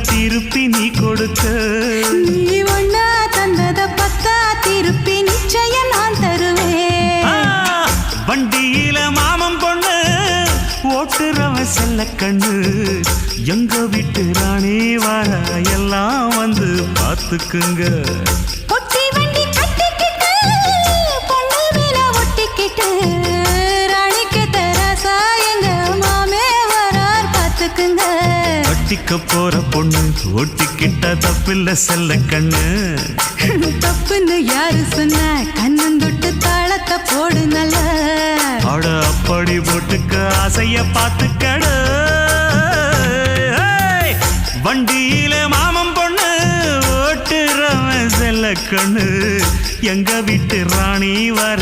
திருப்பி நீ கொடுக்க நீ ஒண்ணா தந்தத பத்தா திருப்பி நிச்சயம் நான் தருவேன் வண்டியில மாமன் பொண்ணு ஓட்டுறவன் செல்ல கண்ணு எங்க வீட்டு ராணி வர எல்லாம் வந்து பார்த்துக்குங்க ஒட்டி வண்டி கட்டிக்கிட்டு பொண்ணு மேல ஒட்டிக்கிட்டு ராணிக்கு தராசா எங்க மாமே வரார் பார்த்துக்குங்க ஒட்டிக்க போற பொண்ணு ஒட்டிக்கிட்ட தப்பில்ல செல்ல கண்ணு தப்புன்னு யாரு சொன்ன கண்ணந்தொட்டு தாளத்தை போடு நல்ல அட அப்படி போட்டுக்க ஆசைய பார்த்துக்கட வண்டியில மாமன் பொண்ணு ஓட்டுறவன் செல்ல கண்ணு எங்க வீட்டு ராணி வர